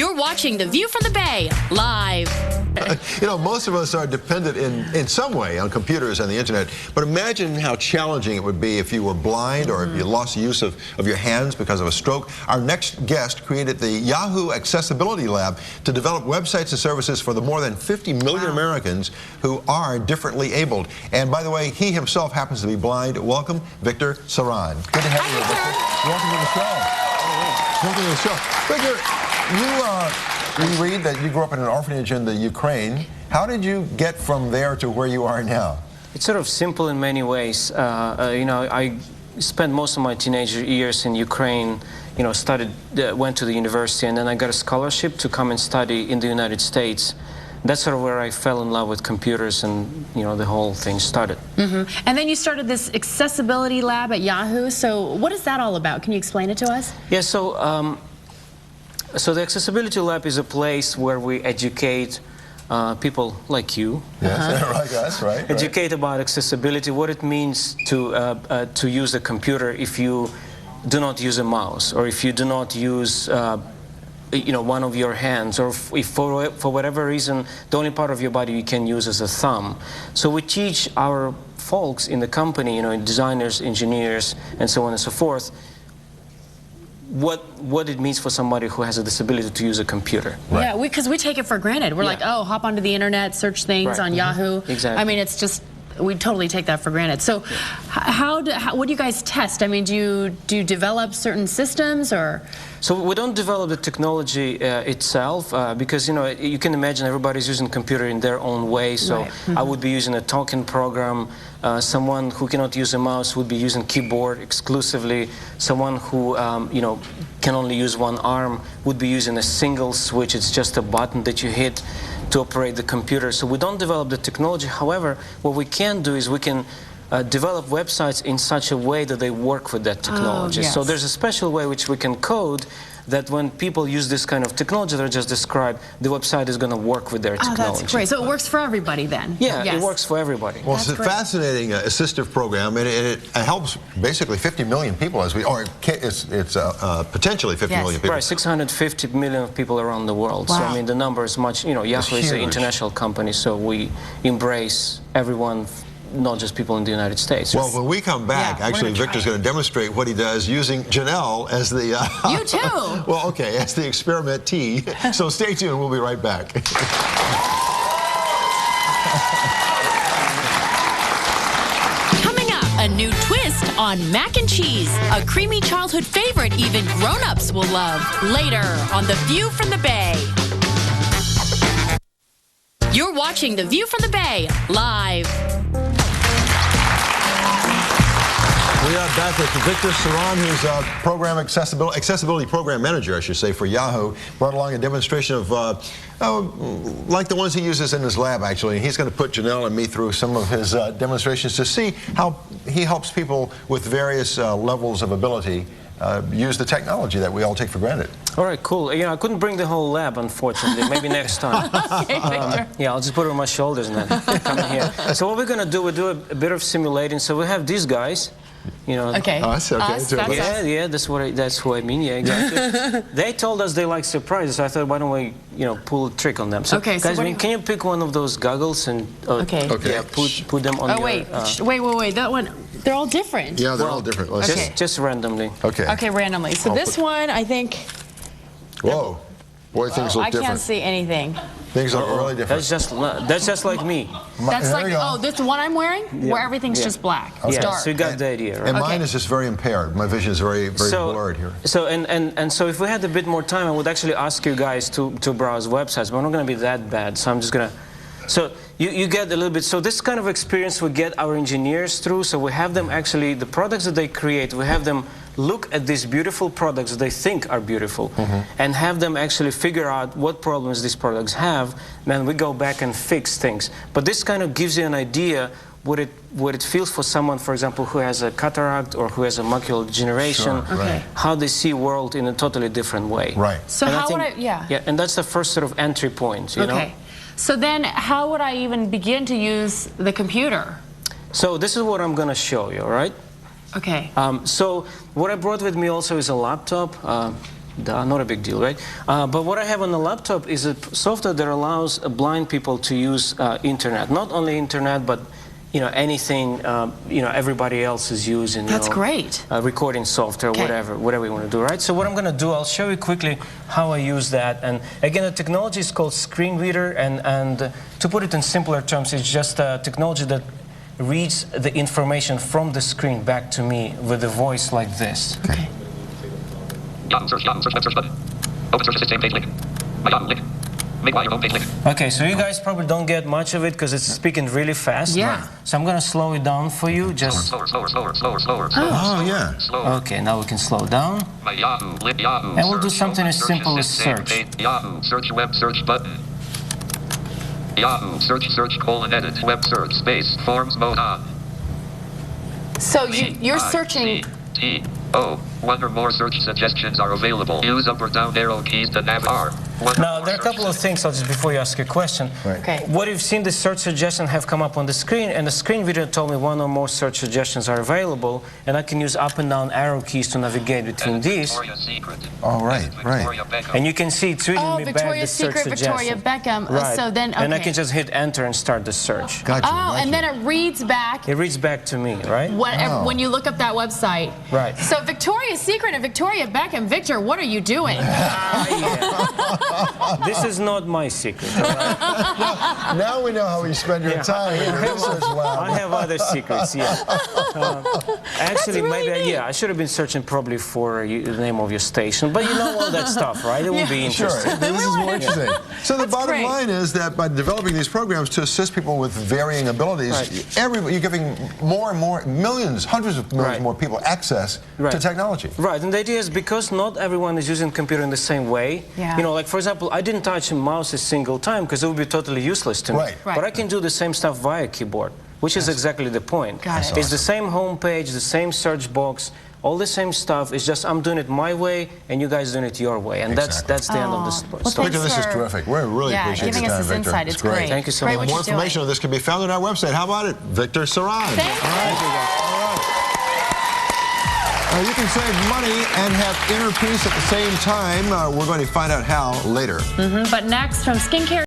You're watching The View from the Bay, live. You know, most of us are dependent in some way on computers and the internet, but imagine how challenging it would be if you were blind or if you lost the use of your hands because of a stroke. Our next guest created the Yahoo Accessibility Lab to develop websites and services for the more than 50 million Americans who are differently abled. And by the way, he himself happens to be blind. Welcome, Victor Tsaran. Good to have you, Victor. Welcome to the show. Welcome to the show. Victor, we read that you grew up in an orphanage in the Ukraine. How did you get from there to where you are now? It's sort of simple in many ways. You know, I spent most of my teenager years in Ukraine. You know, went to the university, and then I got a scholarship to come and study in the United States. That's sort of where I fell in love with computers, and you know, the whole thing started. And then you started this accessibility lab at Yahoo. So what is that all about? Can you explain it to us? Yeah. So the Accessibility Lab is a place where we educate people like you. Yes, like us, right? Educate about accessibility, what it means to use a computer if you do not use a mouse, or if you do not use you know, one of your hands, or if for whatever reason the only part of your body you can use is a thumb. So we teach our folks in the company, you know, designers, engineers, and so on and so forth, what it means for somebody who has a disability to use a computer. Right. Yeah, because we take it for granted. We're like, oh, hop onto the internet, search things on Yahoo. Exactly. I mean, it's just, we totally take that for granted. So what do you guys test? I mean, do you develop certain systems, or? So we don't develop the technology itself because, you know, you can imagine everybody's using computer in their own way. So I would be using a talking program. Someone who cannot use a mouse would be using keyboard exclusively. Someone who, you know, can only use one arm would be using a single switch. It's just a button that you hit to operate the computer. So we don't develop the technology. However, what we can do is we can develop websites in such a way that they work with that technology. So there's a special way which we can code that when people use this kind of technology that I just described, the website is going to work with their technology. That's great. So it works for everybody then? Yeah, it works for everybody. Well, it's a fascinating assistive program, and it helps basically 50 million people, it's potentially 50 million people. Right, 650 million people around the world. So, I mean, the number is much, you know, Yahoo is an international company, so we embrace everyone, not just people in the United States. Well, when we come back, actually, Victor's going to demonstrate what he does using Janelle as the... You too! Well, okay, as the experimentee. So stay tuned. We'll be right back. Coming up, a new twist on mac and cheese. A creamy childhood favorite even grown-ups will love. Later on The View from the Bay. You're watching The View from the Bay, live. We are back with Victor Tsaran, who's accessibility program manager, I should say, for Yahoo. Brought along a demonstration of, like the ones he uses in his lab, actually. He's going to put Janelle and me through some of his demonstrations to see how he helps people with various levels of ability use the technology that we all take for granted. All right, cool. You know, I couldn't bring the whole lab, unfortunately. Maybe next time. Okay, Victor. Yeah, I'll just put it on my shoulders and then come in here. So what we're going to do, we do a bit of simulating. So we have these guys. You know, us, yeah, that's who I mean. Yeah, exactly. They told us they like surprises, so I thought, why don't we, you know, pull a trick on them? So, guys, can you pick one of those goggles and yeah, put them on? Wait, that one. They're all different. Yeah, they're all different. Just randomly. Okay, randomly. So this one, I think. Whoa, boy, things look different. I can't see anything. Things look really different. That's just like me. That's like, this one I'm wearing, where everything's just black. It's dark. So you got the idea, right? And mine is just very impaired. My vision is very blurred here. So so if we had a bit more time, I would actually ask you guys to browse websites, but I'm not going to be that bad. So I'm just going to. So you get a little bit. So this kind of experience we get our engineers through. So we have them actually, the products that they create, we have them look at these beautiful products that they think are beautiful and have them actually figure out what problems these products have. Then we go back and fix things. But this kind of gives you an idea what it feels for someone, for example, who has a cataract or who has a macular degeneration, how they see world in a totally different way. Right. So and how would I, yeah, and that's the first sort of entry point, you know? So then how would I even begin to use the computer? So this is what I'm going to show you, all right? Okay. So what I brought with me also is a laptop. Not a big deal, right? But what I have on the laptop is a software that allows blind people to use internet. Not only internet, but anything everybody else is using. That's great. Recording software, whatever you want to do, right? So what I'm going to do, I'll show you quickly how I use that. And again, the technology is called screen reader, and to put it in simpler terms, it's just a technology that reads the information from the screen back to me with a voice like this. Okay. Yahoo search web search button. Open search assistant page link. My Yahoo link. Make my home page link. Okay, so you guys probably don't get much of it because it's speaking really fast. Yeah. So I'm gonna slow it down for you. Just Slower. Oh, yeah. Slower. okay. Now we can slow down. My Yahoo link. Yahoo. And we'll do search, something open as simple as assistant search. page. Yahoo search web search button. Yahoo search :edit web search space forms mode on. So you're searching. One or more search suggestions are available. Use up or down arrow keys to navigate. Now, there are a couple of things, just before you ask a question. Right. Okay. What you've seen, the search suggestions have come up on the screen, and the screen reader told me one or more search suggestions are available, and I can use up and down arrow keys to navigate between these. Oh, right. And you can see it's reading me back the Victoria's search Secret, Victoria suggestion. Beckham. Right. So then, okay. And I can just hit enter and start the search. Gotcha. Oh, and then it reads back. It reads back to me, right? Whatever, when you look up that website. Right. So Victoria's Secret and Victoria Beckham. Victor, what are you doing? This is not my secret. All right? Now we know how you spend your time in your research lab. I have other secrets, yeah. Actually, really maybe, neat. I should have been searching probably for the name of your station, but you know all that stuff, right? It would be interesting. Sure, this is more interesting. So the bottom great. line is that by developing these programs to assist people with varying abilities, you're giving more and more, millions, hundreds of millions more people access to technology. Right, and the idea is because not everyone is using computer in the same way. Yeah. You know, like for example, I didn't touch a mouse a single time because it would be totally useless to me. Right. But I can do the same stuff via keyboard, which is exactly the point. Got it. It's the same home page, the same search box, all the same stuff. It's just I'm doing it my way and you guys doing it your way, and that's the end of the story. Victor, this is terrific. We really appreciate giving your us time, this Victor. insight. It's great. Thank you so Great much. what More you're doing. information on this can be found on our website. How about it? Victor Tsaran. Thank you. You can save money and have inner peace at the same time. We're going to find out how later. But next, from skincare